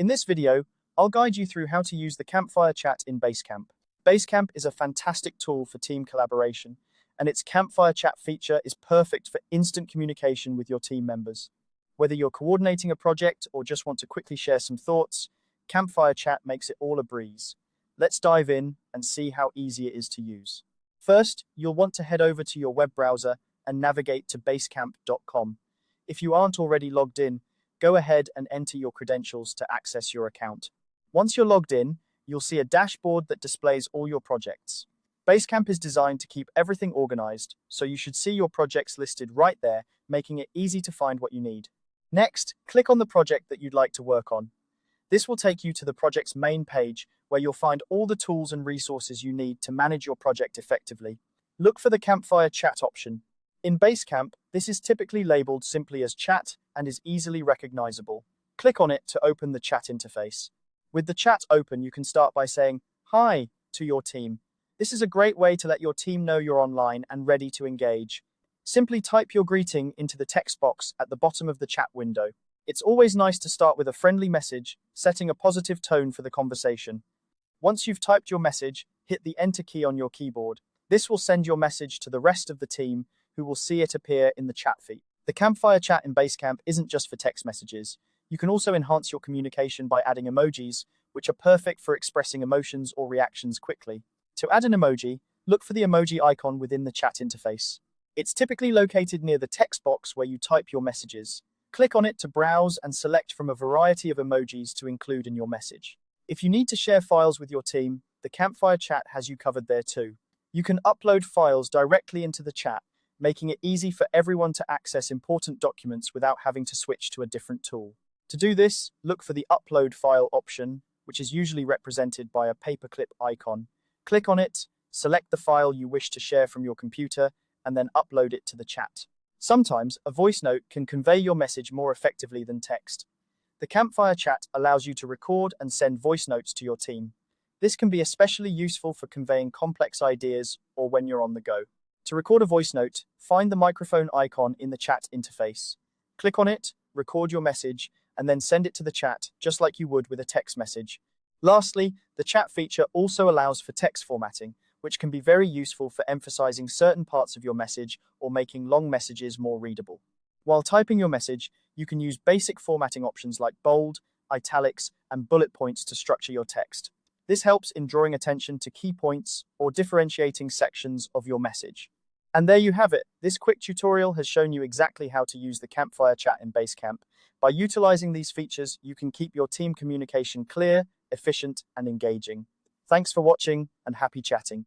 In this video, I'll guide you through how to use the Campfire Chat in Basecamp. Basecamp is a fantastic tool for team collaboration, and its Campfire Chat feature is perfect for instant communication with your team members. Whether you're coordinating a project or just want to quickly share some thoughts, Campfire Chat makes it all a breeze. Let's dive in and see how easy it is to use. First, you'll want to head over to your web browser and navigate to basecamp.com. If you aren't already logged in, go ahead and enter your credentials to access your account. Once you're logged in, you'll see a dashboard that displays all your projects. Basecamp is designed to keep everything organized, so you should see your projects listed right there, making it easy to find what you need. Next, click on the project that you'd like to work on. This will take you to the project's main page, where you'll find all the tools and resources you need to manage your project effectively. Look for the Campfire Chat option. In Basecamp, this is typically labeled simply as Chat and is easily recognizable. Click on it to open the chat interface. With the chat open, you can start by saying "Hi" to your team. This is a great way to let your team know you're online and ready to engage. Simply type your greeting into the text box at the bottom of the chat window. It's always nice to start with a friendly message, setting a positive tone for the conversation. Once you've typed your message, hit the Enter key on your keyboard. This will send your message to the rest of the team, who will see it appear in the chat feed. The Campfire Chat in Basecamp isn't just for text messages. You can also enhance your communication by adding emojis, which are perfect for expressing emotions or reactions quickly. To add an emoji, look for the emoji icon within the chat interface. It's typically located near the text box where you type your messages. Click on it to browse and select from a variety of emojis to include in your message. If you need to share files with your team, the Campfire Chat has you covered there too. You can upload files directly into the chat, making it easy for everyone to access important documents without having to switch to a different tool. To do this, look for the Upload File option, which is usually represented by a paperclip icon. Click on it, select the file you wish to share from your computer, and then upload it to the chat. Sometimes, a voice note can convey your message more effectively than text. The Campfire Chat allows you to record and send voice notes to your team. This can be especially useful for conveying complex ideas or when you're on the go. To record a voice note, find the microphone icon in the chat interface. Click on it, record your message, and then send it to the chat, just like you would with a text message. Lastly, the chat feature also allows for text formatting, which can be very useful for emphasizing certain parts of your message or making long messages more readable. While typing your message, you can use basic formatting options like bold, italics, and bullet points to structure your text. This helps in drawing attention to key points or differentiating sections of your message. And there you have it. This quick tutorial has shown you exactly how to use the Campfire Chat in Basecamp. By utilizing these features, you can keep your team communication clear, efficient, and engaging. Thanks for watching, and happy chatting.